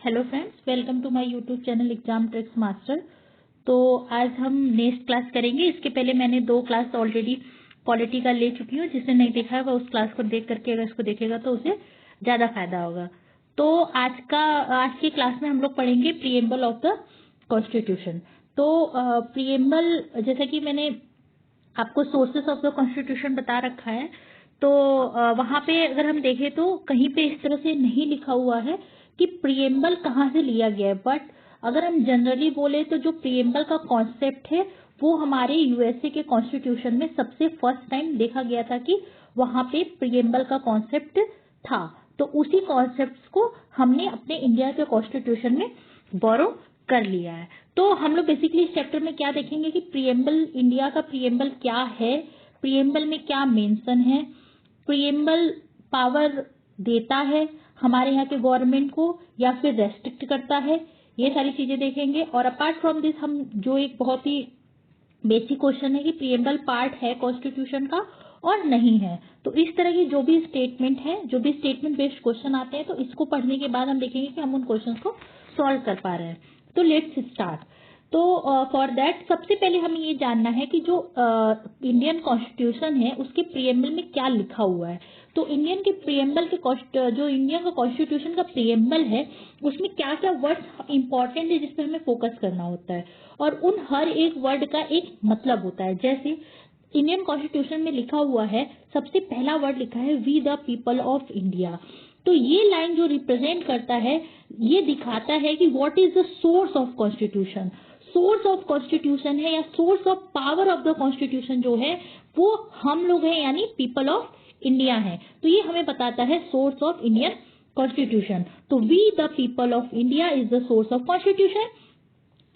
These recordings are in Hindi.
Hello friends, welcome to my YouTube channel exam tricks master. तो आज हम नेक्स्ट क्लास करेंगे। इसके पहले मैंने 2 क्लास ऑलरेडी पॉलिटी का ले चुकी हूँ। जिसने नहीं देखा है वह उस क्लास को देख करके अगर इसको देखेगा तो उसे ज़्यादा फायदा होगा। तो आज की क्लास में हम लोग पढ़ेंगे प्रीएम्बल ऑफ द कॉन्स्टिट्यूशन। तो प्रीएम्बल, जैसा कि मैंने आपको सोर्सेस ऑफ द कॉन्स्टिट्यूशन बता रखा है, तो वहाँ पे अगर हम देखें तो कहीं पे इस तरह से नहीं लिखा हुआ है कि प्रीएम्बल कहाँ से लिया गया है। बट अगर हम जनरली बोले तो जो प्रीएम्बल का कॉन्सेप्ट है वो हमारे यूएसए के कॉन्स्टिट्यूशन में सबसे फर्स्ट टाइम देखा गया था कि वहाँ पे प्रीएम्बल का कॉन्सेप्ट था। तो उसी कॉन्सेप्ट को हमने अपने इंडिया के कॉन्स्टिट्यूशन में बोरो कर लिया है। तो हम लोग बेसिकली इस चैप्टर में क्या देखेंगे कि प्रीएम्बल, इंडिया का प्रीएम्बल क्या है, प्रीएम्बल में क्या मेंशन है, प्रीएम्बल पावर देता है हमारे यहाँ के गवर्नमेंट को या फिर रेस्ट्रिक्ट करता है, ये सारी चीजें देखेंगे। और अपार्ट फ्रॉम दिस हम जो एक बहुत ही बेसिक क्वेश्चन है कि प्रीएम्बल पार्ट है कॉन्स्टिट्यूशन का और नहीं है, तो इस तरह की जो भी स्टेटमेंट है, जो भी स्टेटमेंट बेस्ड क्वेश्चन आते हैं, तो इसको पढ़ने के बाद हम देखेंगे कि हम उन क्वेश्चन को सॉल्व कर पा रहे हैं। तो लेट्स स्टार्ट। तो फॉर दैट सबसे पहले हमें ये जानना है कि जो इंडियन कॉन्स्टिट्यूशन है उसके प्रीएम्बल में क्या लिखा हुआ है। तो इंडियन के प्रीएम्बल के जो इंडियन का कॉन्स्टिट्यूशन का प्रीएम्बल है उसमें क्या क्या वर्ड इंपॉर्टेंट है जिस पर हमें फोकस करना होता है, और उन हर एक वर्ड का एक मतलब होता है। जैसे इंडियन कॉन्स्टिट्यूशन में लिखा हुआ है, सबसे पहला वर्ड लिखा है we the people of India. तो ये लाइन जो रिप्रेजेंट करता है, ये दिखाता है कि what is the source of constitution. Source of constitution है या source of power of the constitution जो है वो हम लोग हैं, यानी पीपल ऑफ इंडिया है। तो ये हमें बताता है सोर्स ऑफ इंडियन कॉन्स्टिट्यूशन। तो we the people of India is the source of constitution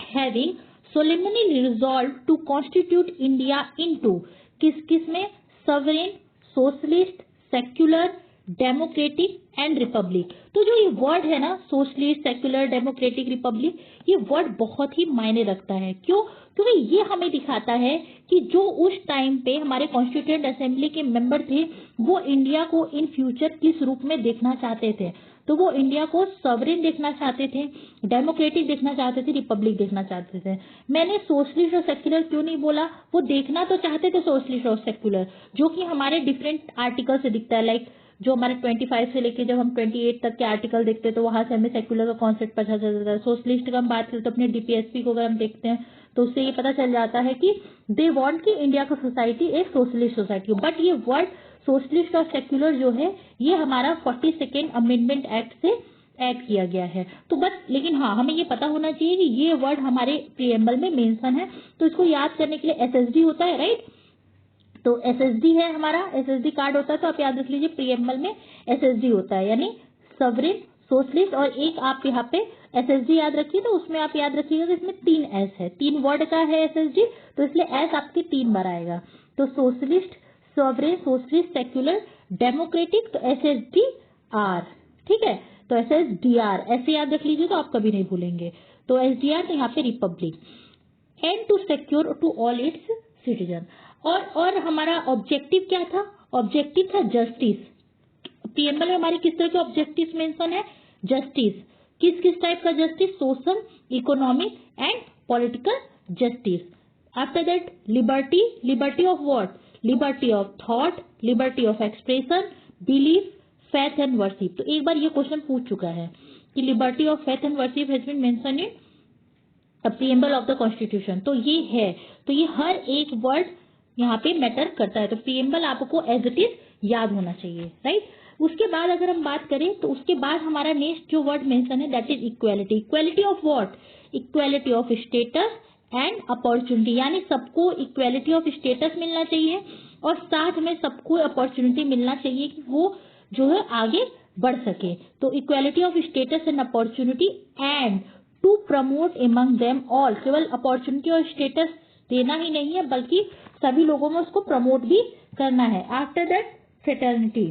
having solemnly resolved to constitute India into किस में sovereign, socialist, secular, democratic and Republic. तो जो ये वर्ड है ना, सोशलिस्ट, सेक्युलर, डेमोक्रेटिक, रिपब्लिक, ये वर्ड बहुत ही मायने रखता है। क्यों? क्योंकि ये हमें दिखाता है कि जो उस टाइम पे हमारे कॉन्स्टिट्यूएंट असेंबली के मेंबर थे वो इंडिया को इन फ्यूचर किस रूप में देखना चाहते थे। तो वो इंडिया को सॉवरेन देखना चाहते थे, डेमोक्रेटिक देखना चाहते थे, रिपब्लिक देखना चाहते थे। मैंने सोशलिस्ट और सेक्युलर क्यों नहीं बोला? वो देखना तो चाहते थे सोशलिस्ट और सेक्युलर, जो कि हमारे डिफरेंट आर्टिकल से दिखता है। लाइक जो हमारे 25 से लेके जब हम 28 तक के आर्टिकल देखते हैं तो वहां से हमें सेक्युलर का कॉन्सेप्ट पता चल जाता है। सोशलिस्ट का हम बात करें तो अपने डीपीएसपी को अगर हम देखते हैं तो उससे ये पता चल जाता है कि दे वांट कि इंडिया का सोसाइटी एक सोशलिस्ट सोसाइटी हो। बट ये वर्ड सोशलिस्ट और सेक्युलर जो है ये हमारा 42nd अमेंडमेंट एक्ट से ऐड किया गया है। तो बस, लेकिन हाँ, हमें ये पता होना चाहिए कि ये वर्ड हमारे प्रीएम्बल में मेंशन है। तो इसको याद करने के लिए एसएसडी होता है, राइट। तो एसएसडी है हमारा, एसएसडी कार्ड होता है। तो आप याद रख लीजिए प्रीएम्बल में एसएसडी होता है, यानी सॉवरेन, सोशलिस्ट, और एक आप यहाँ पे एसएसडी याद रखिए। तो उसमें आप याद रखिएगा कि इसमें 3 एस है, 3 वर्ड का है एसएसडी, तो इसलिए एस आपके 3 बार आएगा। तो socialist, sovereign, socialist, secular, democratic, तो एसएसडी आर, ठीक है। तो एसएसडी आर ऐसे याद रख लीजिए तो आप कभी नहीं भूलेंगे। तो एसडीआर, तो यहाँ पे republic, and to secure to all its citizen. और हमारा ऑब्जेक्टिव क्या था? ऑब्जेक्टिव था जस्टिस। प्रीएम्बल में हमारी किस तरह के ऑब्जेक्टिव मेंशन है? जस्टिस। किस किस टाइप का justice? Social, economic and political justice. After that liberty, liberty of what? Liberty of thought, liberty of expression, belief, faith and worship. तो एक बार ये क्वेश्चन पूछ चुका है कि liberty of faith and worship has been mention in preamble of the constitution. तो ये है, तो ये हर एक वर्ड यहाँ पे मैटर करता है। तो प्रीएम्बल आपको एज इट इज याद होना चाहिए, राइट। उसके बाद अगर हम बात करें तो उसके बाद हमारा नेक्स्ट जो वर्ड मेंशन है that is equality. Equality of what? Equality of status and opportunity, यानी सबको इक्वालिटी ऑफ स्टेटस मिलना चाहिए और साथ में सबको अपॉर्चुनिटी मिलना चाहिए कि वो जो है आगे बढ़ सके। तो equality of status and opportunity and to promote among them all. केवल अपॉर्चुनिटी और स्टेटस देना ही नहीं है बल्कि सभी लोगों में उसको प्रमोट भी करना है। After that fraternity.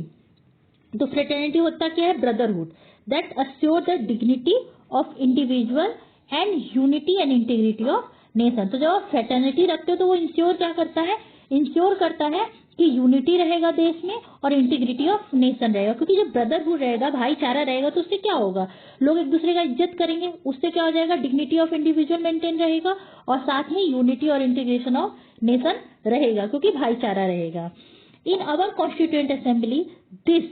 तो फ्रेटर्निटी होता क्या है? Brotherhood that assure the dignity of individual and unity and integrity of nation. तो जब आप फ्रेटर्निटी रखते हो तो वो इंश्योर क्या करता है? इंश्योर करता है कि यूनिटी रहेगा देश में और इंटीग्रिटी ऑफ नेशन रहेगा, क्योंकि जब ब्रदरहुड रहेगा, भाईचारा रहेगा, तो उससे क्या होगा, लोग एक दूसरे का इज्जत करेंगे, उससे क्या हो जाएगा, डिग्निटी ऑफ इंडिविजुअल मेंटेन रहेगा और साथ में यूनिटी और इंटीग्रेशन ऑफ नेशन रहेगा, क्योंकि भाईचारा रहेगा। In our constituent assembly this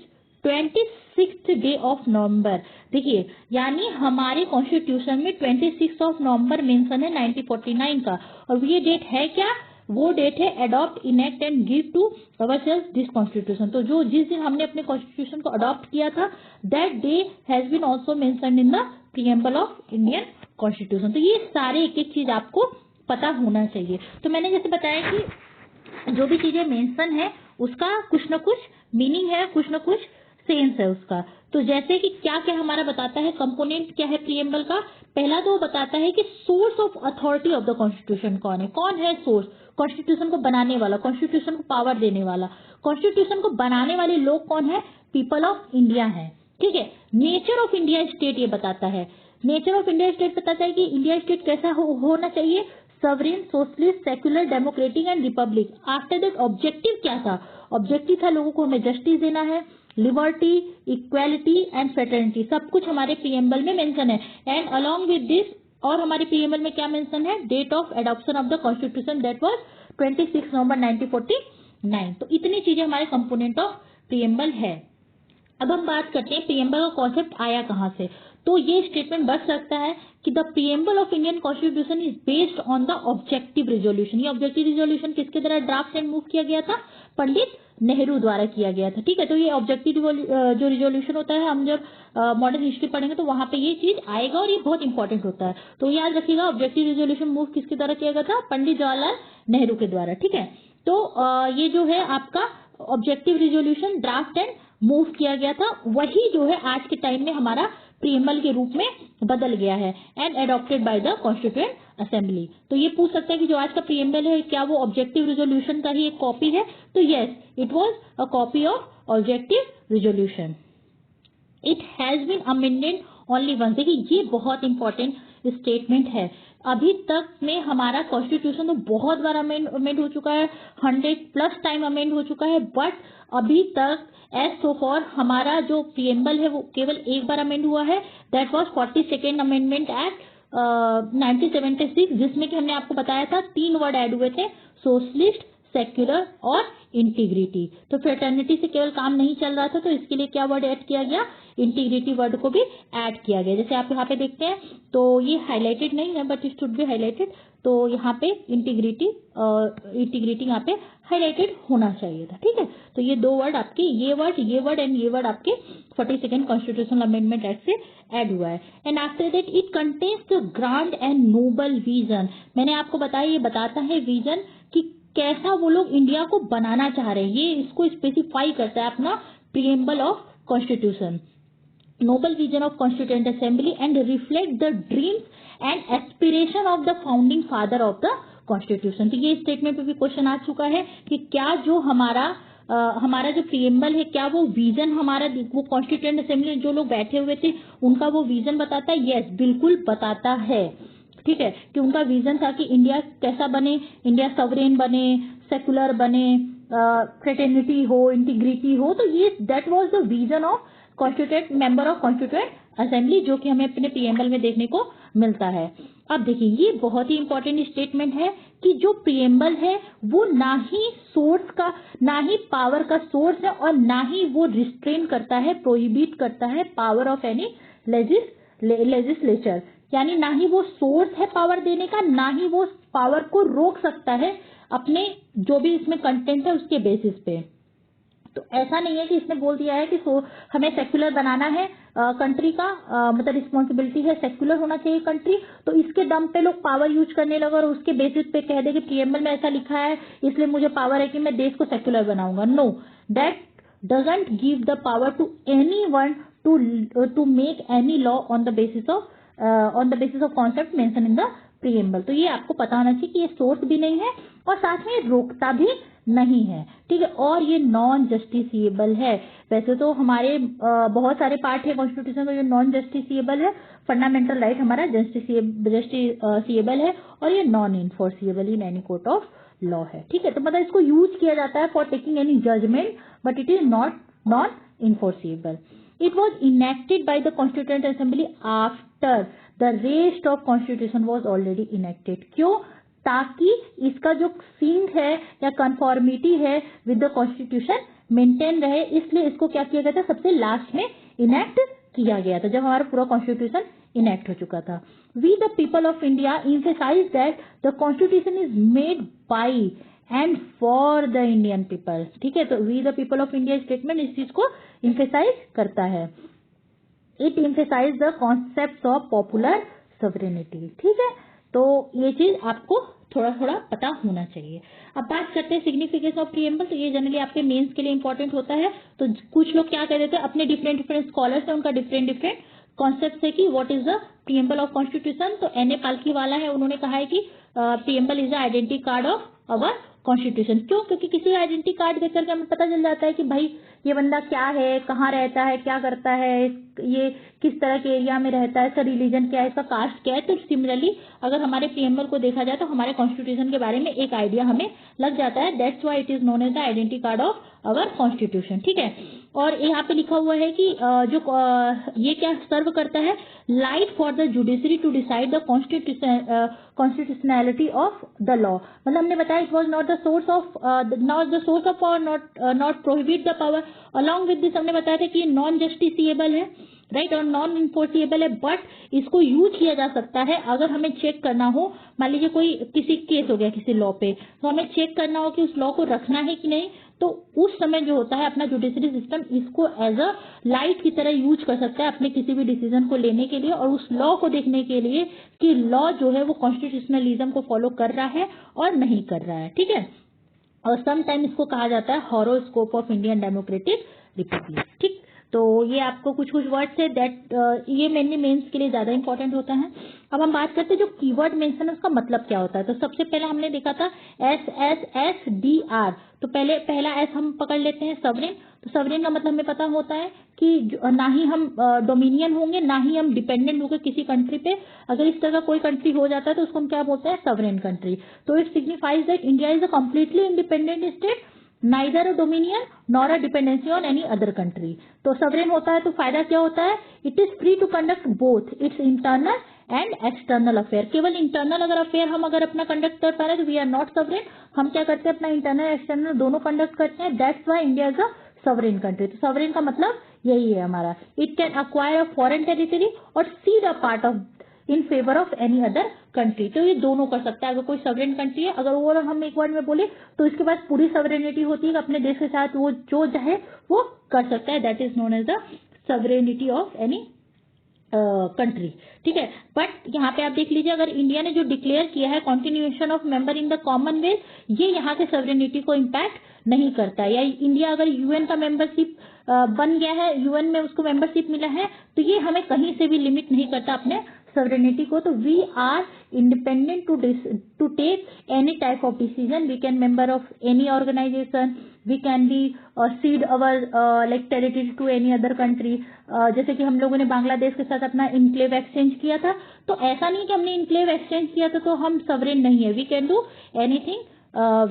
26th day of November, देखिए यानी हमारे कॉन्स्टिट्यूशन में 26 ऑफ नवंबर मेंशन है 1949 का, और ये डेट है क्या, वो डेट है adopt, enact and give to ourself this constitution. तो जो जिस दिन हमने अपने कॉन्स्टिट्यूशन को अडॉप्ट किया था, that day has been also mentioned in the preamble of Indian constitution. तो ये सारे एक एक चीज आपको पता होना चाहिए। तो मैंने जैसे बताया कि जो भी चीजें मेंशन है उसका कुछ न कुछ मीनिंग है, कुछ न कुछ सेंस है उसका। तो जैसे कि क्या क्या हमारा बताता है, कंपोनेंट क्या है प्रीएम्बल का, पहला तो वो बताता है कि source of authority of the constitution कौन है सोर्स, कॉन्स्टिट्यूशन को बनाने वाला, कॉन्स्टिट्यूशन को पावर देने वाला, कॉन्स्टिट्यूशन को बनाने वाले लोग कौन है, पीपल ऑफ इंडिया है, ठीक है। नेचर ऑफ इंडिया स्टेट ये बताता है, नेचर ऑफ इंडिया स्टेट बताता है कि इंडिया स्टेट कैसा होना चाहिए, sovereign, socialist, secular, democratic and republic. After that objective क्या था, ऑब्जेक्टिव था लोगों को हमें जस्टिस देना है, लिबर्टी, इक्वालिटी एंड फ्रेटर्निटी, सब कुछ हमारे प्रीएम्बल में मेंशन है। एंड अलोंग विद दिस, और हमारे प्रीएम्बल में क्या मेंशन है, date of adoption of the constitution that was 26 November 1949। तो इतनी चीजें हमारे कंपोनेंट ऑफ प्रीएम्बल है। अब हम बात करते हैं प्रीएम्बल का कॉन्सेप्ट आया कहां से। तो ये स्टेटमेंट बच सकता है कि the preamble of Indian constitution is based on the objective resolution. ये ऑब्जेक्टिव रिजोल्यूशन किसके द्वारा ड्राफ्ट एंड मूव किया गया था, पंडित नेहरू द्वारा किया गया था, ठीक है। तो ये ऑब्जेक्टिव जो रिजोल्यूशन होता है, हम जब मॉडर्न हिस्ट्री पढ़ेंगे तो वहां पे ये चीज आएगा और ये बहुत इंपॉर्टेंट होता है। तो याद रखिएगा, ऑब्जेक्टिव रिजोल्यूशन मूव किसके द्वारा किया गया था, पंडित जवाहरलाल नेहरू के द्वारा, ठीक है। तो ये जो है आपका objective resolution draft and move किया गया था, वही जो है आज के टाइम में हमारा प्रीएम्बल के रूप में बदल गया है and adopted by the constituent assembly. तो ये पूछ सकता है कि जो आज का प्रीएम्बल है क्या वो ऑब्जेक्टिव रिजोल्यूशन का ही एक कॉपी है, तो yes, it was a copy of objective resolution. It has been amended only once. देखिए ये बहुत इंपॉर्टेंट स्टेटमेंट है, अभी तक में हमारा कॉन्स्टिट्यूशन तो बहुत बार अमेंड हो चुका है, 100+ टाइम अमेंड हो चुका है, बट अभी तक एज सो फॉर हमारा जो प्रीएम्बल है वो केवल एक बार अमेंड हुआ है, that was 42nd amendment act 1976, जिसमें कि हमने आपको बताया था 3 वर्ड ऐड हुए थे, सोशलिस्ट, सेक्युलर और इंटीग्रिटी। तो फ्रेटर्निटी से केवल काम नहीं चल रहा था, तो इसके लिए क्या वर्ड ऐड किया गया, इंटीग्रिटी वर्ड को भी ऐड किया गया। जैसे आप यहाँ पे देखते हैं तो ये हाईलाइटेड नहीं है, but it should be highlighted. तो यहाँ पे इंटीग्रिटी यहाँ पे हाईलाइटेड होना चाहिए था, ठीक है। तो ये 2 वर्ड आपके, ये वर्ड एंड ये वर्ड आपके 42nd कॉन्स्टिट्यूशनल अमेंडमेंट एक्ट से ऐड हुआ है। And after that it contains the grand and noble vision. मैंने आपको बताया, ये बताता है विजन कि कैसा वो लोग इंडिया को बनाना चाह रहे हैं, ये इसको स्पेसिफाई करता है अपना preamble of constitution. Noble vision of constituent assembly and reflect the dreams and aspiration of the founding father of the constitution. तो ये स्टेटमेंट पे भी क्वेश्चन आ चुका है कि क्या जो हमारा जो प्रीएम्बल है, क्या वो विजन हमारा, वो कॉन्स्टिट्यूएंट असेंबली जो लोग बैठे हुए थे उनका वो विजन बताता है, यस बिल्कुल बताता है, ठीक है। कि उनका विजन था कि इंडिया कैसा बने, इंडिया सवरेन बने, सेकुलर बने, फ्रेटर्निटी हो, इंटीग्रिटी हो। तो ये that was the vision of constituent member of constituent assembly, जो कि हमें अपने प्रीएम्बल में देखने को मिलता है। अब देखिए ये बहुत ही इंपॉर्टेंट स्टेटमेंट है कि जो प्रीएम्बल है वो ना ही सोर्स का, ना ही पावर का सोर्स है, और ना ही वो रिस्ट्रेन करता है, प्रोहिबिट करता है पावर ऑफ एनी लेजिस्लेचर। यानी ना ही वो सोर्स है पावर देने का, ना ही वो पावर को रोक सकता है अपने जो भी इसमें कंटेंट है उसके बेसिस पे। तो ऐसा नहीं है कि इसने बोल दिया है कि हमें सेक्युलर बनाना है कंट्री का, मतलब रिस्पॉन्सिबिलिटी है, सेक्युलर होना चाहिए कंट्री, तो इसके दम पे लोग पावर यूज करने लगे और उसके बेसिस पे कह दे कि प्रीएम्बल में ऐसा लिखा है इसलिए मुझे पावर है कि मैं देश को सेक्युलर बनाऊंगा। No, that doesn't give the power to anyone to make any law on the basis of concept mention in the preamble. तो ये आपको पता होना चाहिए कि ये सोर्स भी नहीं है और साथ में रोकता भी नहीं है, ठीक है। और ये नॉन जस्टिसिएबल है। वैसे तो हमारे बहुत सारे पार्ट है कॉन्स्टिट्यूशन में जो नॉन जस्टिसिएबल है, फंडामेंटल राइट हमारा जस्टिसिएबल है, और ये non enforceable in any court of law है, ठीक है। तो मतलब इसको यूज किया जाता है for taking any judgment, but it is not enforceable. It was enacted by the constituent assembly after the rest of constitution was already enacted. क्यों? ताकि इसका जो सींग है या कंफॉर्मिटी है विद द कॉन्स्टिट्यूशन मेंटेन रहे, इसलिए इसको क्या किया गया था, सबसे लास्ट में इनेक्ट किया गया था, जब हमारा पूरा कॉन्स्टिट्यूशन इनेक्ट हो चुका था। We the people of India emphasize that the constitution is made by and for the Indian people, ठीक है। तो we the people of India statement इस चीज को इम्फेसाइज करता है। It emphasize the concept of popular sovereignty, ठीक है। तो ये चीज आपको थोड़ा थोड़ा पता होना चाहिए। अब बात करते हैं सिग्निफिकेंस ऑफ प्रीएम्बल। तो ये जनरली आपके मेंस के लिए इंपॉर्टेंट होता है। तो कुछ लोग क्या कह देते हैं, अपने डिफरेंट डिफरेंट स्कॉलर्स हैं, उनका डिफरेंट डिफरेंट कॉन्सेप्ट है कि what is the preamble of constitution. तो एन ए पालकी वाला है, उन्होंने कहा है कि preamble is the identity card of our constitution. क्यों? क्योंकि किसी आइडेंटिटी कार्ड देख करके हमें पता चल जाता है कि भाई ये बंदा क्या है, कहाँ रहता है, क्या करता है, ये किस तरह के एरिया में रहता है, इसका रिलीजन क्या है, इसका कास्ट क्या है। तो सिमिलरली अगर हमारे प्रीएम्बल को देखा जाए तो हमारे कॉन्स्टिट्यूशन के बारे में एक आइडिया हमें लग जाता है। That's why it is known as the identity card of our constitution, ठीक है। और यहाँ पे लिखा हुआ है कि ये क्या सर्व करता है, light for the judiciary to decide the constitutionality of the law. मतलब हमने बताया it was not the source of power, not prohibit the power. Along with this हमने बताया था कि नॉन जस्टिसिएबल है, राइट, और नॉन इन्फोर्सिएबल है, बट इसको यूज किया जा सकता है अगर हमें चेक करना हो। मान लीजिए कोई किसी केस हो गया किसी लॉ पे, तो हमें चेक करना हो कि उस लॉ को रखना है कि नहीं, तो उस समय जो होता है अपना जुडिशरी सिस्टम इसको एज अ लाइट की तरह यूज कर सकता है अपने किसी भी डिसीजन को लेने के लिए और उस लॉ को देखने के लिए कि लॉ जो है वो कॉन्स्टिट्यूशनलिज्म को फॉलो कर रहा है और नहीं कर रहा है, ठीक है। और समटाइम इसको कहा जाता है horoscope of Indian democratic Republic, ठीक। तो ये आपको कुछ कुछ वर्ड्स है दैट ये मेनली मेंस के लिए ज्यादा इंपॉर्टेंट होता है। अब हम बात करते हैं जो कीवर्ड मेंशन है उसका मतलब क्या होता है। तो सबसे पहले हमने देखा था SSSDR। तो पहला एस हम पकड़ लेते हैं, सवरेन। तो सवरेन का मतलब हमें पता होता है कि ना ही हम डोमिनियन होंगे, ना ही हम डिपेंडेंट होंगे किसी कंट्री पे। अगर इस तरह का कोई कंट्री हो जाता है तो उसको हम क्या बोलते हैं, सवरेन कंट्री। तो it signifies that India is a completely independent state, neither a dominion nor a dependency on any other country। तो सवरेन होता है तो फायदा क्या होता है, it is free to conduct both its internal and external affair. केवल इंटरनल अगर अफेयर हम अगर अपना कंडक्ट कर पा रहे हैं तो वी आर नॉट सवरेन। हम क्या करते हैं, अपना इंटरनल एक्सटर्नल दोनों कंडक्ट करते हैं। That's why India is a sovereign country. तो सवरेन का मतलब यही है हमारा, it can acquire a foreign territory और cede a part of in favour of any other country. तो ये दोनों कर सकता है। अगर कोई सवरेन कंट्री है, अगर वो हम एक वर्ड में बोले तो इसके पास पूरी सवरेनिटी होती है कि अपने देश के साथ वो जो चाहे वो कर सकता है। That is known as the sovereignty of any country, ठीक है। बट यहाँ पे आप देख लीजिए, अगर इंडिया ने जो डिक्लेयर किया है continuation of member in the Commonwealth, ये यहाँ के सवरेनिटी को इम्पैक्ट नहीं करता। या इंडिया अगर यूएन का मेंबरशिप बन गया है, यूएन में उसको मेंबरशिप मिला है, तो ये हमें कहीं से भी लिमिट नहीं करता अपने सवरेनिटी को। तो we are independent to take any type of decision. We can member of any organization, we can be cede our like territory to any other country. जैसे कि हम लोगों ने बांग्लादेश के साथ अपना इनक्लेव एक्सचेंज किया था, तो ऐसा नहीं कि हमने इनक्लेव एक्सचेंज किया था तो हम सवरेन नहीं है। We can do anything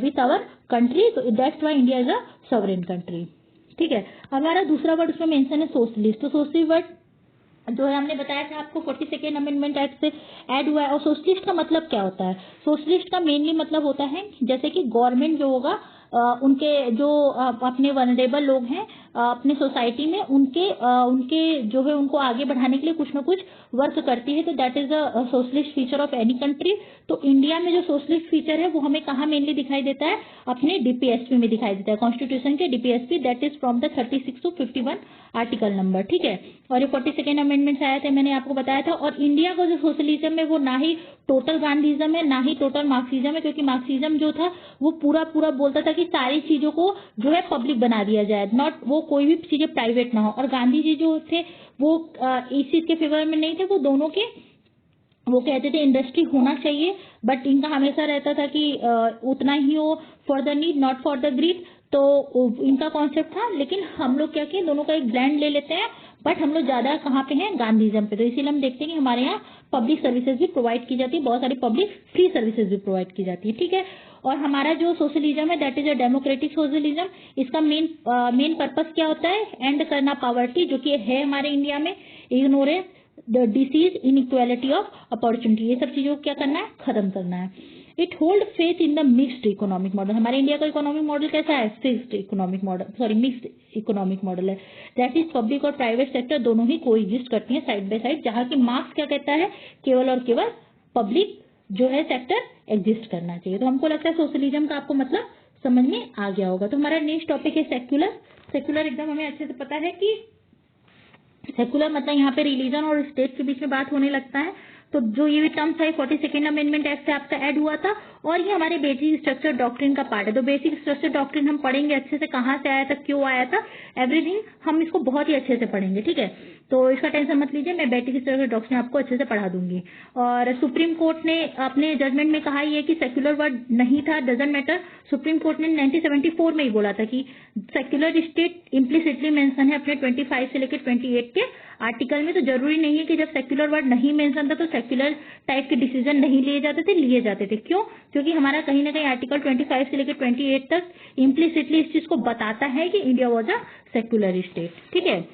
with our country. तो that's why India is a sovereign country, ठीक है। हमारा दूसरा वर्ड उसमें मेंशन है सोशलिस्ट। तो सोशलिस्ट वर्ड जो है हमने बताया था आपको 42nd अमेंडमेंट एक्ट से ऐड हुआ है। और सोशलिस्ट का मतलब क्या होता है, सोशलिस्ट का मेनली मतलब होता है जैसे कि गवर्नमेंट जो होगा उनके जो अपने वनरेबल लोग हैं अपने सोसाइटी में उनके जो है उनको आगे बढ़ाने के लिए कुछ ना कुछ वर्क करती है। तो that is the socialist feature of any country. तो इंडिया में जो सोशलिस्ट फीचर है वो हमें कहाँ मेनली दिखाई देता है, अपने डीपीएसपी में दिखाई देता है, कॉन्स्टिट्यूशन के DPSP, that is from the 36 to 51 article number, ठीक है। और ये 42nd अमेंडमेंट आया था, मैंने आपको बताया था। और इंडिया का जो सोशलिज्म है वो ना ही टोटल गांधीज्म है ना ही टोटल मार्क्सिज्म है, क्योंकि मार्क्सिज्म जो था वो पूरा बोलता था कि सारी चीजों को जो है पब्लिक बना दिया जाए, नॉट वो कोई भी चीजें प्राइवेट ना हो। और गांधी जी जो थे वो इस चीज के फेवर में नहीं थे, वो दोनों के वो कहते थे इंडस्ट्री होना चाहिए, बट इनका हमेशा रहता था कि उतना ही हो for the need not for the greed. तो इनका कॉन्सेप्ट था। लेकिन हम लोग क्या किए, दोनों का एक ब्लेंड ले लेते हैं, बट हम लोग ज्यादा कहाँ पे हैं, गांधीज्म पे। तो इसीलिए हम देखते हैं कि हमारे यहाँ पब्लिक सर्विसेज भी प्रोवाइड की जाती है, बहुत सारी पब्लिक फ्री सर्विसेज भी प्रोवाइड की जाती है, ठीक है। और हमारा जो सोशलिज्म है that is a democratic socialism. इसका मेन पर्पस क्या होता है? एंड करना पॉवर्टी, जो कि है हमारे इंडिया में, ignorance, the disease, inequality of opportunity, ये सब चीजों को क्या करना है? खत्म करना है। It hold faith in the mixed economic model. हमारे इंडिया का इकोनॉमिक मॉडल कैसा है? Fixed economic model, sorry mixed economic model है। दैट इज पब्लिक और प्राइवेट सेक्टर दोनों ही कोएग्जिस्ट करती हैं साइड बाय साइड, जहां की मार्क्स क्या कहता है? केवल और केवल पब्लिक जो है सेक्टर एग्जिस्ट करना चाहिए। तो हमको लगता है सोशलिज्म का आपको मतलब समझ में आ गया होगा। तो हमारा नेक्स्ट टॉपिक है सेक्युलर। सेक्युलर एकदम हमें अच्छे से पता है कि सेक्युलर मतलब यहाँ पे रिलीजन और स्टेट के बीच में बात होने लगता है। तो जो ये टर्म्स है 42nd अमेंडमेंट एक्ट से आपका ऐड हुआ था और ये हमारे बेसिक स्ट्रक्चर डॉक्ट्रिन का पार्ट है। तो बेसिक स्ट्रक्चर डॉक्ट्रिन हम पढ़ेंगे अच्छे से, कहाँ से आया था, क्यों आया था, एवरीथिंग हम इसको बहुत ही अच्छे से पढ़ेंगे, ठीक है। तो इसका टेंशन मत लीजिए, मैं बेसिक स्ट्रक्चर डॉक्ट्रिन आपको अच्छे से पढ़ा दूंगी। और सुप्रीम कोर्ट ने अपने जजमेंट में कहा ये कि सेक्युलर वर्ड नहीं था, डजंट मैटर। सुप्रीम कोर्ट ने 1974 में ही बोला था कि सेक्युलर स्टेट इम्प्लिसिटली मेंशन है अपने 25 से लेकर 28 के आर्टिकल में। तो जरूरी नहीं है कि जब सेक्युलर वर्ड नहीं मेंशन था तो सेक्युलर टाइप के डिसीजन नहीं लिए जाते थे, लिए जाते थे। क्यों? क्योंकि हमारा कहीं ना कहीं आर्टिकल 25 से लेकर 28 तक इम्प्लिसिटली इस चीज को बताता है कि India was a secular state, ठीक है।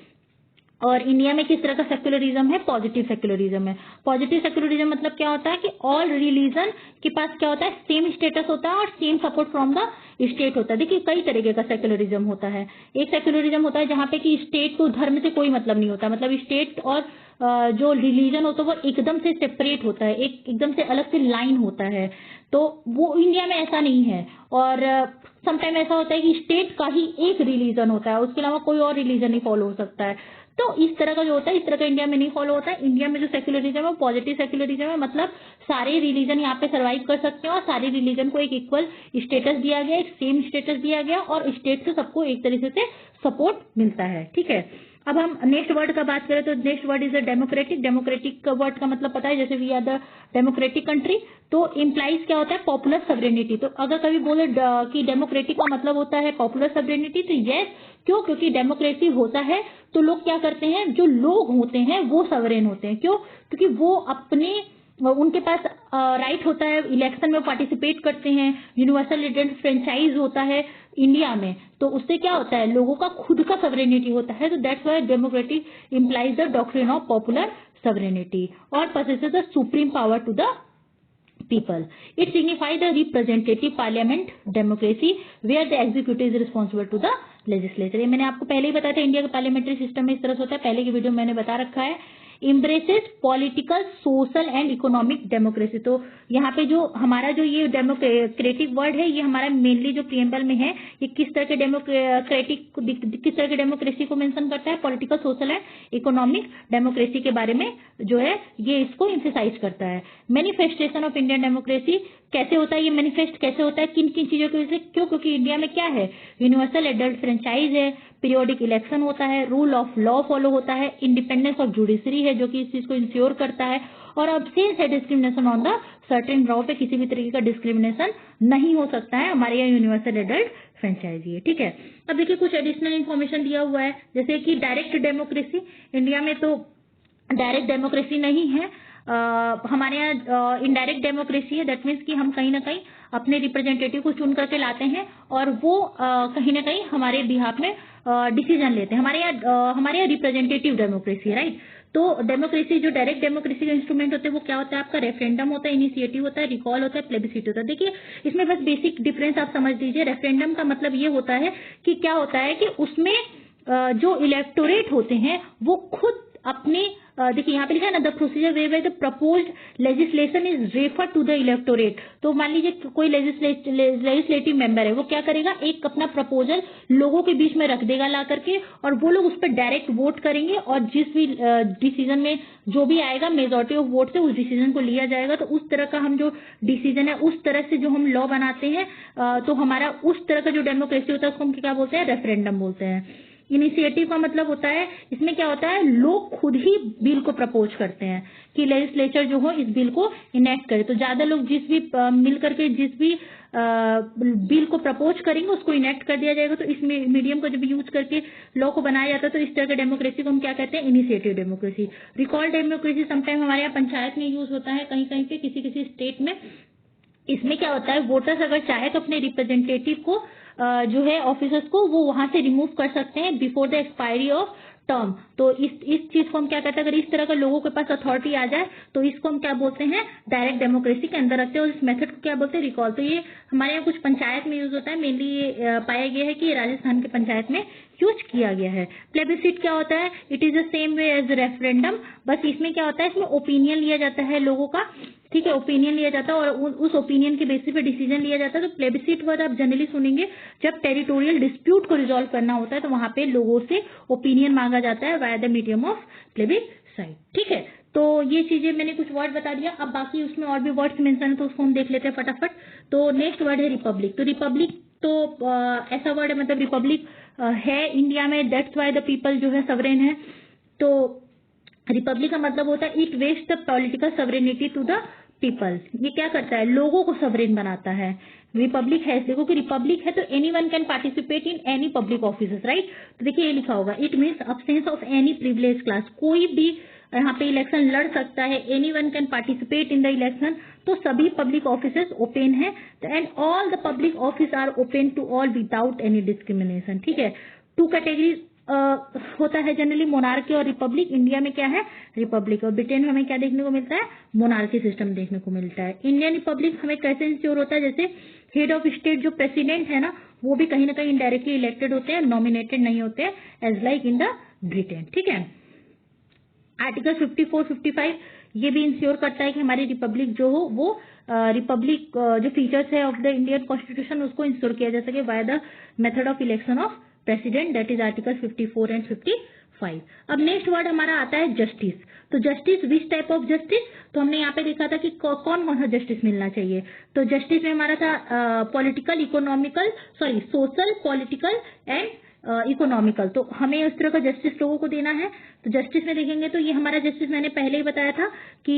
और इंडिया में किस तरह का सेक्युलरिज्म है? पॉजिटिव सेक्युलरिज्म है। पॉजिटिव सेक्युलरिज्म मतलब क्या होता है कि ऑल रिलीजन के पास क्या होता है? सेम स्टेटस होता है और same support from the state होता है। देखिए कई तरीके का सेक्युलरिज्म होता है। एक सेक्युलरिज्म होता है जहाँ पे कि स्टेट को धर्म से कोई मतलब नहीं होता, मतलब स्टेट और जो रिलीजन होता है वो एकदम से सेपरेट होता है, एकदम से अलग से लाइन होता है। तो वो इंडिया में ऐसा नहीं है। और समटाइम ऐसा होता है कि स्टेट का ही एक रिलीजन होता है, उसके अलावा कोई और रिलीजन नहीं फॉलो हो सकता है। तो इस तरह का जो होता है, इस तरह का इंडिया में नहीं फॉलो होता है। इंडिया में जो सेक्युलरिज्म है पॉजिटिव सेक्युलरिज्म है, मतलब सारे रिलीजन यहाँ पे सर्वाइव कर सकते हैं और सारे रिलीजन को एक इक्वल स्टेटस दिया गया, एक सेम स्टेटस दिया गया और स्टेट से सबको एक तरीके से सपोर्ट मिलता है, ठीक है। अब हम नेक्स्ट वर्ड का बात करें तो next word is a democratic. Democratic word का मतलब पता है, जैसे we are the democratic country, तो इम्प्लाइज क्या होता है? Popular sovereignty. तो अगर कभी बोले कि डेमोक्रेटिक का मतलब होता है पॉपुलर सॉवरेनिटी, तो यस, क्यों? क्योंकि डेमोक्रेसी होता है तो लोग क्या करते हैं? जो लोग होते हैं वो सॉवरेन होते हैं। क्यों? क्योंकि वो अपने उनके पास राइट होता है, इलेक्शन में पार्टिसिपेट करते हैं, यूनिवर्सल रेजिडेंट फ्रेंचाइज होता है इंडिया में, तो उससे क्या होता है? लोगों का खुद का सॉवरेनिटी होता है। तो that's why democratic implies the doctrine of popular sovereignty और possesses the supreme power to the people. It signifies the representative parliament democracy where the executive is responsible to the legislature. ये मैंने आपको पहले ही बताया था, इंडिया का पार्लियामेंट्री सिस्टम में इस तरह से होता है, पहले की वीडियो में मैंने बता रखा है। Embraces political, social and economic democracy. तो यहाँ पे जो हमारा जो ये डेमोक्रेटिक वर्ड है, ये हमारा मेनली जो प्रीएम्बल में है, ये किस तरह के किस तरह के डेमोक्रेसी को मेंशन करता है? Political, social and economic democracy के बारे में जो है ये इसको एम्फेसाइज करता है। मैनिफेस्टेशन ऑफ इंडियन डेमोक्रेसी कैसे होता है? ये मैनिफेस्ट कैसे होता है? किन किन चीजों की वजह से? क्यों? क्योंकि इंडिया में क्या है? यूनिवर्सल एडल्ट फ्रेंचाइज है, पीरियोडिक इलेक्शन होता है, रूल ऑफ लॉ फॉलो होता है, इंडिपेंडेंस ऑफ जुडिशरी है जो कि इस चीज को इंश्योर करता है, और अब्सेंस है discrimination on the certain ground पे किसी भी तरीके का डिस्क्रिमिनेशन नहीं हो सकता है। हमारे यहाँ यूनिवर्सल एडल्ट फ्रेंचाइज है, ठीक है। अब देखिए कुछ एडिशनल इन्फॉर्मेशन दिया हुआ है, जैसे कि डायरेक्ट डेमोक्रेसी। इंडिया में तो डायरेक्ट डेमोक्रेसी नहीं है, हमारे यहाँ इनडायरेक्ट डेमोक्रेसी है। दैट मीन्स कि हम कहीं ना कहीं अपने रिप्रेजेंटेटिव को चुन करके लाते हैं और वो कहीं ना कहीं हमारे बिहाफ में डिसीजन लेते हैं। हमारे यहाँ रिप्रेजेंटेटिव डेमोक्रेसी है, राइट। तो डेमोक्रेसी, जो डायरेक्ट डेमोक्रेसी का इंस्ट्रूमेंट होते हैं वो क्या होता है? आपका रेफरेंडम होता है, इनिशिएटिव होता है, रिकॉल होता है, प्लेबिसिट होता है। देखिए इसमें बस बेसिक डिफरेंस आप समझ लीजिए। रेफरेंडम का मतलब ये होता है कि क्या होता है कि उसमें जो इलेक्टोरेट होते हैं वो खुद अपने, देखिए यहाँ पे लिखा है ना, the procedure way by the proposed legislation is refer to the electorate. तो मान लीजिए कोई लेजिस्लेटिव मेंबर है, वो क्या करेगा? एक अपना प्रपोजल लोगों के बीच में रख देगा ला करके, और वो लोग उस पर डायरेक्ट वोट करेंगे और जिस भी डिसीजन में जो भी आएगा मेजोरिटी ऑफ वोट से उस डिसीजन को लिया जाएगा। तो उस तरह का हम जो डिसीजन है, उस तरह से जो हम लॉ बनाते हैं, तो हमारा उस तरह का जो डेमोक्रेसी होता है उसको हम क्या बोलते हैं? रेफरेंडम बोलते हैं। इनिशिएटिव का मतलब होता है, इसमें क्या होता है? लोग खुद ही बिल को प्रपोज करते हैं कि लेजिस्लेचर जो हो इस बिल को इनेक्ट करे। तो ज्यादा लोग जिस भी मिल करके जिस भी बिल को प्रपोज करेंगे उसको इनेक्ट कर दिया जाएगा। तो इस मीडियम को जब यूज करके लॉ को बनाया जाता है तो इस तरह के डेमोक्रेसी को हम क्या कहते हैं? Initiative democracy. Recall democracy sometime हमारे यहाँ पंचायत में यूज होता है, कहीं कहीं पे किसी किसी स्टेट में इसमें क्या होता है, वोटर्स अगर चाहे तो अपने रिप्रेजेंटेटिव को जो है ऑफिसर्स को वो वहां से रिमूव कर सकते हैं before the expiry of term. तो इस चीज को हम क्या कहते हैं, अगर इस तरह का लोगों के पास अथॉरिटी आ जाए तो इसको हम क्या बोलते हैं, डायरेक्ट डेमोक्रेसी के अंदर रखते हैं, और इस मेथड को क्या बोलते हैं, रिकॉल। तो ये हमारे यहाँ कुछ पंचायत में यूज होता है, मेनली ये पाया गया है कि ये राजस्थान के पंचायत में यूज किया गया है। प्लेबिसिट क्या होता है, it is the same way as referendum, बस इसमें क्या होता है, इसमें ओपिनियन लिया जाता है लोगों का, ठीक है, ओपिनियन लिया जाता है और उस ओपिनियन के बेसिस पे डिसीजन लिया जाता है। तो प्लेबिसिट वर्ड आप जनरली सुनेंगे जब टेरिटोरियल डिस्प्यूट को रिजॉल्व करना होता है, तो वहां पे लोगों से ओपिनियन मांगा जाता है via the medium of plebiscite, ठीक है। तो ये चीजें मैंने कुछ वर्ड बता दिया, अब बाकी उसमें और भी वर्ड्स मेंशन है तो उसको हम देख लेते हैं फटाफट। तो नेक्स्ट वर्ड है रिपब्लिक। तो रिपब्लिक तो ऐसा वर्ड है, मतलब रिपब्लिक है इंडिया में, दैट्स वाई द पीपल जो है सवरेन है। तो रिपब्लिक का मतलब होता है it vest the political sovereignty to the people. ये क्या करता है, लोगों को सवरेन बनाता है। रिपब्लिक है, देखो कि रिपब्लिक है तो any one can participate in any public office, right. तो देखिए ये लिखा होगा, it means absence of any privilege class, कोई भी यहाँ पे इलेक्शन लड़ सकता है, any one can participate in the election. तो सभी पब्लिक ऑफिसेस ओपन है, and all the public office are open to all without any discrimination, ठीक है। टू कैटेगरी होता है जनरली, मोनार्की और रिपब्लिक। इंडिया में क्या है, रिपब्लिक, और ब्रिटेन में हमें क्या देखने को मिलता है, मोनार्की सिस्टम देखने को मिलता है। इंडियन रिपब्लिक हमें कैसे इंश्योर होता है, जैसे हेड ऑफ स्टेट जो प्रेसिडेंट है ना, वो भी कहीं ना कहीं इनडायरेक्टली इलेक्टेड होते हैं, नॉमिनेटेड नहीं होते हैं, as like in the Britain, ठीक है। आर्टिकल 54, 55 ये भी इंश्योर करता है कि हमारी रिपब्लिक जो हो वो रिपब्लिक जो फीचर्स है ऑफ द इंडियन कॉन्स्टिट्यूशन उसको इंश्योर किया जा सके by the method of election of president, that is article 54 and 55। अब नेक्स्ट वर्ड हमारा आता है जस्टिस। तो justice, which type of justice, तो हमने यहाँ पे देखा था कि कौन कौन सा जस्टिस मिलना चाहिए। तो जस्टिस में हमारा था political, economical, sorry social, political and economical. तो हमें उस तरह का जस्टिस लोगों को देना है। तो जस्टिस में देखेंगे तो ये हमारा जस्टिस मैंने पहले ही बताया था कि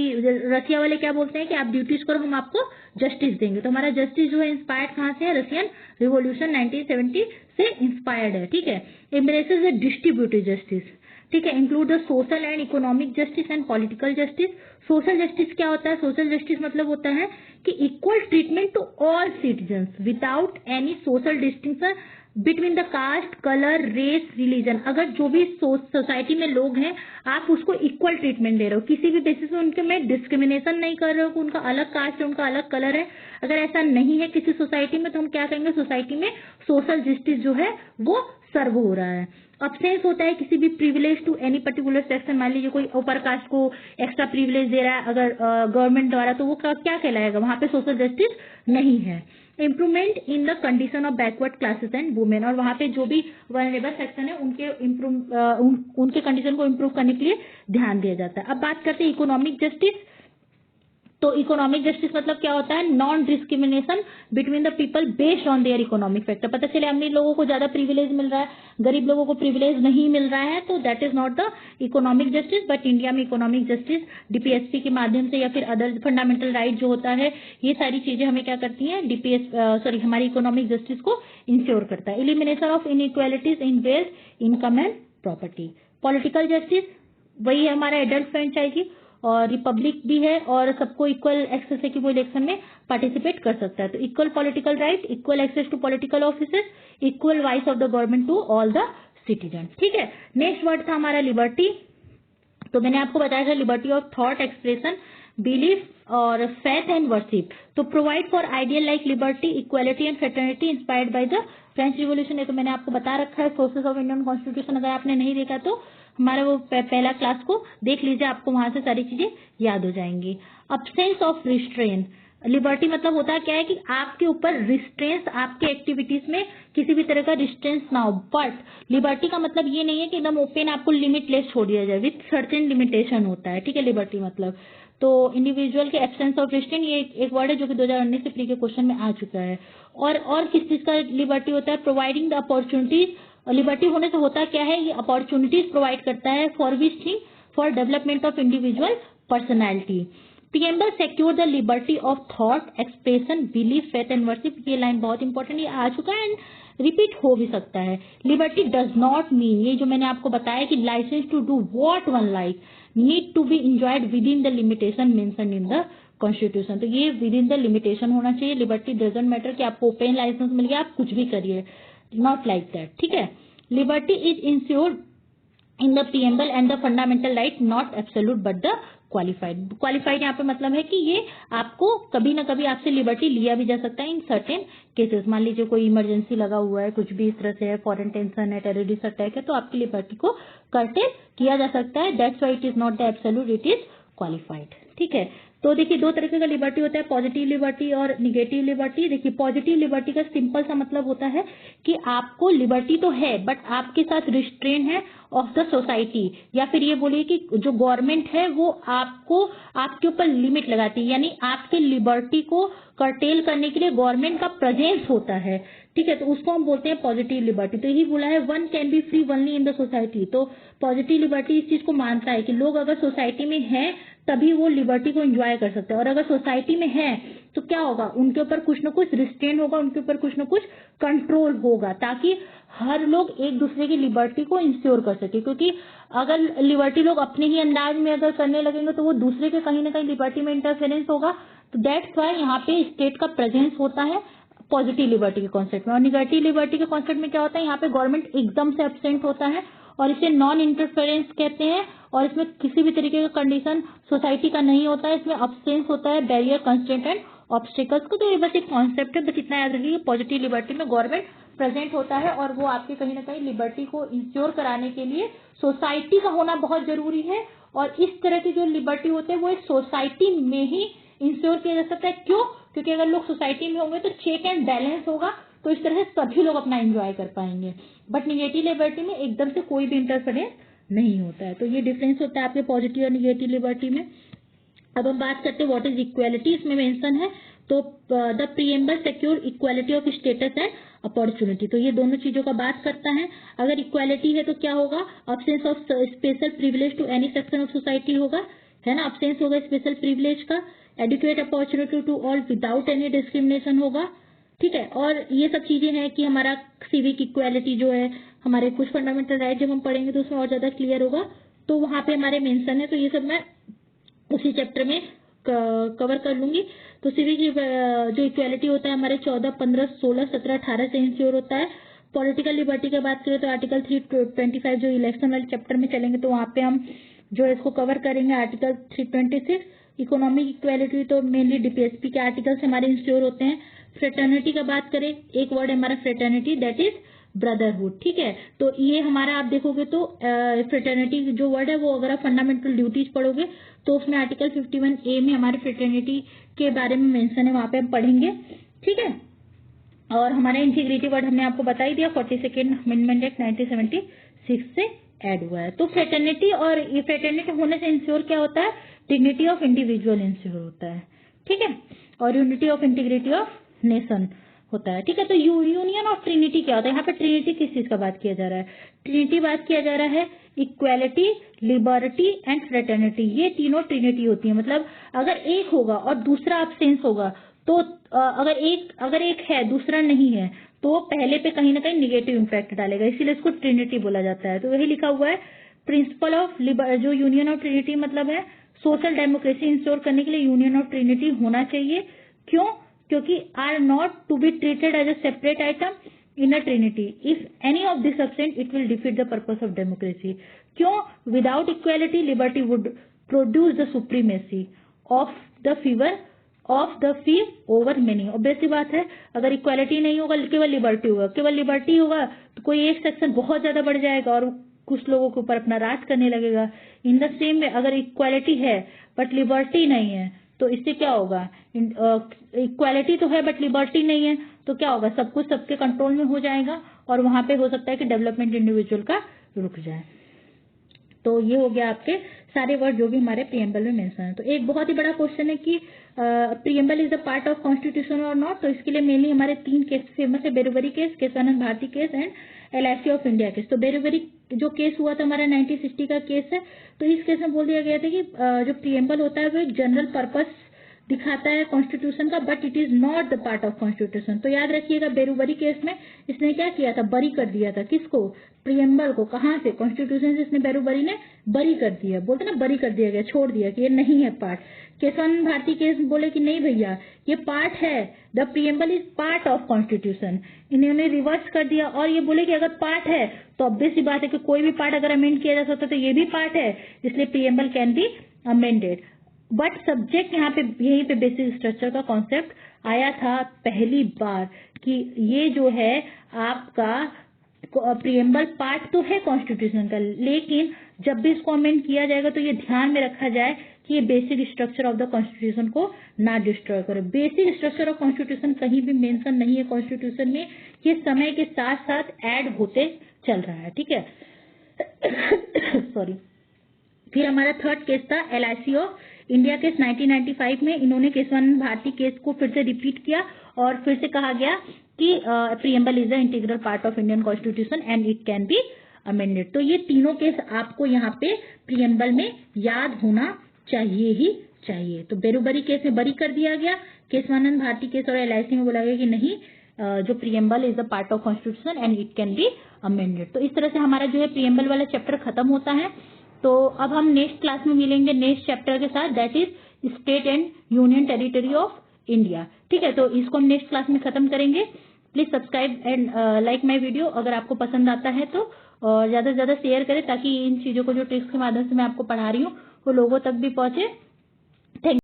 रसिया वाले क्या बोलते हैं कि आप ड्यूटीज करो, हम आपको जस्टिस देंगे। तो हमारा जस्टिस जो है इंस्पायर्ड कहाँ से है, रशियन रिवॉल्यूशन 1970 से इंस्पायर्ड है, ठीक है। एम्ब्रेसेस द डिस्ट्रीब्यूटिव जस्टिस, ठीक है, include the social and economic justice and political justice. Social justice क्या होता है, सोशल जस्टिस मतलब होता है कि equal treatment to all citizens without any social distinction between the caste, colour, race, religion. अगर जो भी सोसाइटी में लोग हैं आप उसको इक्वल ट्रीटमेंट दे रहे हो, किसी भी बेसिस पे उनके में डिस्क्रिमिनेशन नहीं कर रहे हो, उनका अलग कास्ट है, उनका अलग कलर है। अगर ऐसा नहीं है किसी सोसाइटी में तो हम क्या कहेंगे, सोसाइटी में सोशल जस्टिस जो है वो सर्व हो रहा है। अब्सेंस होता है किसी भी privilege to any particular section, मान लीजिए कोई ऊपर कास्ट को एक्स्ट्रा प्रिविलेज दे रहा है अगर गवर्नमेंट द्वारा, तो वो क्या कहलाएगा, वहां पे सोशल जस्टिस नहीं है। Improvement in the condition of backward classes and women, और वहां पे जो भी वल्नरेबल सेक्शन है उनके कंडीशन को इम्प्रूव करने के लिए ध्यान दिया जाता है। अब बात करते हैं इकोनॉमिक जस्टिस। तो इकोनॉमिक जस्टिस मतलब क्या होता है, non discrimination between the people based on their economic factor. पता चले अमीर लोगों को ज्यादा प्रिविलेज मिल रहा है, गरीब लोगों को प्रिविलेज नहीं मिल रहा है, तो that is not the economic justice. But India में इकोनॉमिक जस्टिस डीपीएसपी के माध्यम से या फिर अदर फंडामेंटल राइट जो होता है, ये सारी चीजें हमें क्या करती हैं, हमारी इकोनॉमिक जस्टिस को इंश्योर करता है। Elimination of inequalities in wealth, income and property. Political justice वही है हमारा एडल्ट फ्रेंचाइजी, और रिपब्लिक भी है और सबको इक्वल एक्सेस है कि वो इलेक्शन में पार्टिसिपेट कर सकता है। तो equal political right, equal access to political offices, equal voice of the government to all the citizen, ठीक है। नेक्स्ट वर्ड था हमारा लिबर्टी। तो मैंने आपको बताया था liberty of thought, expression, belief और फेथ एंड वर्शिप। तो provide for ideal like liberty, equality and fraternity inspired by the French revolution. ये तो मैंने आपको बता रखा है, सोर्सेस ऑफ इंडियन कॉन्स्टिट्यूशन। अगर आपने नहीं देखा तो हमारा वो पहला क्लास को देख लीजिए, आपको वहां से सारी चीजें याद हो जाएंगी। अब्सेंस ऑफ रिस्ट्रेन, लिबर्टी मतलब होता है क्या है कि आपके ऊपर रिस्ट्रेंस, आपके एक्टिविटीज में किसी भी तरह का रिस्ट्रेंस ना हो। बट लिबर्टी का मतलब ये नहीं है कि एकदम ओपन आपको लिमिटलेस छोड़ दिया जाए, विथ सर्टेन लिमिटेशन होता है, ठीक है। लिबर्टी मतलब तो इंडिविजुअल के एब्सेंस ऑफ रिस्ट्रेन, ये एक वर्ड है जो कि 2019 के प्री के क्वेश्चन में आ चुका है। और किस चीज का लिबर्टी होता है, प्रोवाइडिंग द अपॉर्चुनिटीज। लिबर्टी होने से होता क्या है, ये अपॉर्चुनिटीज प्रोवाइड करता है for which thing, for development of individual personality. Preamble secure the liberty of thought, expression, belief, faith and worship. ये लाइन बहुत इंपॉर्टेंट, ये आ चुका है एंड रिपीट हो भी सकता है। लिबर्टी डज नॉट मीन, ये जो मैंने आपको बताया कि licence to do what one like need to be enjoyed within the limitation mentioned in the constitution. तो ये विद इन द लिमिटेशन होना चाहिए। लिबर्टी डजंट मैटर कि आपको ओपन लाइसेंस मिल गया आप कुछ भी करिए, नॉट लाइक दैट, ठीक है। Liberty is insured in the preamble and the fundamental right not absolute but the qualified. Qualified यहाँ पे मतलब है कि ये आपको कभी ना कभी आपसे लिबर्टी लिया भी जा सकता है इन सर्टेन केसेस। मान लीजिए कोई इमरजेंसी लगा हुआ है, कुछ भी इस तरह से है, फॉरेन टेंशन है, टेररिस्ट अटैक है, तो आपकी लिबर्टी को कर्टेल किया जा सकता है। That's why it is not the absolute, it is qualified, ठीक है। तो देखिए दो तरीके का लिबर्टी होता है, पॉजिटिव लिबर्टी और निगेटिव लिबर्टी। देखिए पॉजिटिव लिबर्टी का सिंपल सा मतलब होता है कि आपको लिबर्टी तो है बट आपके साथ रिस्ट्रेन है ऑफ द सोसाइटी, या फिर ये बोलिए कि जो गवर्नमेंट है वो आपको आपके ऊपर लिमिट लगाती है, यानी आपके लिबर्टी को कर्टेल करने के लिए गवर्नमेंट का प्रेजेंस होता है, ठीक है। तो उसको हम बोलते हैं पॉजिटिव लिबर्टी। तो यही बोला है one can be free only in the society. तो पॉजिटिव लिबर्टी इस चीज को मानता है कि लोग अगर सोसाइटी में हैं तभी वो लिबर्टी को एंजॉय कर सकते हैं, और अगर सोसाइटी में है तो क्या होगा, उनके ऊपर कुछ ना कुछ रिस्ट्रेन होगा, उनके ऊपर कुछ ना कुछ कंट्रोल होगा, ताकि हर लोग एक दूसरे की लिबर्टी को इंश्योर कर सके। क्योंकि अगर लिबर्टी लोग अपने ही अंदाज में अगर करने लगेंगे तो वो दूसरे के कहीं ना कहीं लिबर्टी में इंटरफेरेंस होगा। तो दैट्स व्हाई यहाँ पे स्टेट का प्रेजेंस होता है पॉजिटिव लिबर्टी के कॉन्सेप्ट में। और निगेटिव लिबर्टी के कॉन्सेप्ट में क्या होता है, यहाँ पे गवर्नमेंट एकदम से एब्सेंट होता है और इसे नॉन इंटरफेरेंस कहते हैं, और इसमें किसी भी तरीके का कंडीशन सोसाइटी का नहीं होता है, इसमें अब्सेंस होता है बैरियर, कंस्ट्रेंट एंड ऑब्स्टिकल्स को। तो ये बस एक कॉन्सेप्ट है, बस इतना याद रखिए पॉजिटिव लिबर्टी में गवर्नमेंट प्रेजेंट होता है और वो आपके कहीं ना कहीं लिबर्टी को इंश्योर कराने के लिए सोसाइटी का होना बहुत जरूरी है। और इस तरह की जो लिबर्टी होते हैं वो एक सोसाइटी में ही इंश्योर किया जा सकता है। क्यों? क्योंकि अगर लोग सोसाइटी में होंगे तो चेक एंड बैलेंस होगा, तो इस तरह से सभी लोग अपना एंजॉय कर पाएंगे। बट निगेटिव लिबर्टी में एकदम से कोई भी इंटरफेरेंस नहीं होता है। तो ये डिफरेंस होता है आपके पॉजिटिव और निगेटिव लिबर्टी में। अब हम बात करते हैं व्हाट इज इक्वालिटी। इसमें मेंशन है तो the preamble secure equality of status and opportunity. तो ये दोनों चीजों का बात करता है। अगर इक्वालिटी है तो क्या होगा, absence of special privilege to any section of society होगा, है ना, अब्सेंस होगा स्पेशल प्रिविलेज का। Educate opportunity to all without any discrimination होगा, ठीक है। और ये सब चीजें हैं कि हमारा सिविक इक्वालिटी जो है, हमारे कुछ फंडामेंटल राइट जब हम पढ़ेंगे तो उसमें और ज्यादा क्लियर होगा, तो वहां पे हमारे मेंशन है। तो ये सब मैं उसी चैप्टर में कवर कर लूंगी। तो सिविक जो इक्वालिटी होता है हमारे 14, 15, 16, 17, 18 से इंश्योर होता है। पॉलिटिकल लिबर्टी की बात करें तो आर्टिकल 325 जो इलेक्शन वाले चैप्टर में चलेंगे तो वहां पे हम जो इसको कवर करेंगे। आर्टिकल 326 इकोनॉमिक इक्वालिटी तो मेनली डीपीएसपी के आर्टिकल से हमारे इंश्योर होते हैं। फ्रेटर्निटी का बात करें, एक वर्ड है हमारा फ्रेटर्निटी, दैट इज ब्रदरहुड, ठीक है। तो ये हमारा आप देखोगे तो फ्रेटर्निटी जो वर्ड है वो अगर आप फंडामेंटल ड्यूटीज पढ़ोगे तो उसमें आर्टिकल 51A में हमारे फ्रेटर्निटी के बारे में मेंशन है, वहां पे हम पढ़ेंगे, ठीक है। और हमारा इंटीग्रिटी वर्ड हमने आपको बता ही दिया, 42nd अमेंडमेंट एक्ट 1976 से ऐड हुआ है। तो फ्रेटर्निटी और ये फ्रेटर्निटी होने से इंश्योर क्या होता है, डिग्निटी ऑफ इंडिविजुअल इंश्योर होता है, ठीक है, और unity of integrity of nation होता है, ठीक है। तो यूनियन ऑफ ट्रिनिटी क्या होता है, यहाँ पे ट्रिनिटी किस चीज का बात किया जा रहा है, ट्रिनिटी बात किया जा रहा है इक्वालिटी, लिबर्टी एंड फ्रेटर्निटी, ये तीनों ट्रिनिटी होती है। मतलब अगर एक होगा और दूसरा अब्सेंस होगा तो अगर एक है दूसरा नहीं है तो वो पहले पे कहीं ना कहीं निगेटिव इम्पैक्ट डालेगा, इसीलिए इसको ट्रिनिटी बोला जाता है। तो वही लिखा हुआ है प्रिंसिपल ऑफ जो यूनियन ऑफ ट्रिनिटी मतलब है सोशल डेमोक्रेसी इंश्योर करने के लिए यूनियन ऑफ ट्रिनिटी होना चाहिए। क्यों? क्योंकि are not to be treated as a separate item in a trinity, if any of this absent it will defeat the purpose of democracy. क्यों? Without equality liberty would produce the supremacy of the few over many. Obvious सी बात है, अगर इक्वालिटी नहीं होगा केवल लिबर्टी होगा, केवल लिबर्टी होगा तो कोई एक सेक्शन बहुत ज्यादा बढ़ जाएगा और कुछ लोगों के ऊपर अपना राज करने लगेगा। इन द सेम में अगर इक्वालिटी है बट लिबर्टी नहीं है तो इससे क्या होगा, इक्वालिटी तो है बट लिबर्टी नहीं है तो क्या होगा, सब कुछ सबके कंट्रोल में हो जाएगा और वहां पे हो सकता है कि डेवलपमेंट इंडिविजुअल का रुक जाए। तो ये हो गया आपके सारे वर्ड जो भी हमारे प्रीएम्बल में मेंशन है। तो एक बहुत ही बड़ा क्वेश्चन है कि preamble is the part of constitution और नॉट। तो इसके लिए मेनली हमारे 3 केस फेमस है, Berubari case, Kesavananda Bharati case and LIC of India case. तो बेरुवरी जो केस हुआ था हमारा 1960 का केस है। तो इस केस में बोल दिया गया था कि जो प्रीएम्बल होता है वो एक जनरल पर्पस दिखाता है कॉन्स्टिट्यूशन का, but it is not the part of constitution. तो याद रखिएगा बेरूबरी केस में इसने क्या किया था, बरी कर दिया था। किसको? प्रियम्बल को। कहां से? कॉन्स्टिट्यूशन से इसने बेरूबरी ने बरी कर दिया, बोलते ना बरी कर दिया गया, छोड़ दिया कि ये नहीं है पार्ट। केशवानंद भारती केस बोले कि नहीं भैया ये पार्ट है, the preamble is part of constitution. इन्होंने रिवर्स कर दिया और ये बोले कि अगर पार्ट है तो ऑब्वियस सी बात है कि कोई भी पार्ट अगर अमेंड किया जा सकता है तो ये भी पार्ट है, इसलिए preamble can be amended. But subject यहाँ पे यहीं पे बेसिक स्ट्रक्चर का कॉन्सेप्ट आया था पहली बार कि ये जो है आपका प्रियम्बल पार्ट तो है कॉन्स्टिट्यूशन का, लेकिन जब भी इसको अमेंड किया जाएगा तो ये ध्यान में रखा जाए कि ये basic structure of the constitution को ना डिस्ट्रॉय करे। बेसिक स्ट्रक्चर ऑफ कॉन्स्टिट्यूशन कहीं भी मेंशन नहीं है कॉन्स्टिट्यूशन में, ये समय के साथ साथ ऐड होते चल रहा है, ठीक है। सॉरी। फिर हमारा थर्ड केस था LIC ऑफ इंडिया केस 1995 में। इन्होंने केशवानंद भारती केस को फिर से रिपीट किया और फिर से कहा गया कि preamble is a integral part of Indian constitution and it can be amended. तो ये तीनों केस आपको यहाँ पे प्रियम्बल में याद होना चाहिए ही चाहिए। तो बेरूबरी केस में बरी कर दिया गया, केशवानंद भारती केस और LIC में बोला गया कि नहीं, जो preamble is a part of constitution and it can be amended. तो इस तरह से हमारा जो है प्रियम्बल वाला चैप्टर खत्म होता है। तो अब हम नेक्स्ट क्लास में मिलेंगे नेक्स्ट चैप्टर के साथ, that is state and union territory of India, ठीक है। तो इसको हम नेक्स्ट क्लास में खत्म करेंगे। Please subscribe and like my video अगर आपको पसंद आता है तो, और ज्यादा से ज्यादा शेयर करें ताकि इन चीजों को जो ट्रिक्स के माध्यम से मैं आपको पढ़ा रही हूँ वो लोगों तक भी पहुंचे।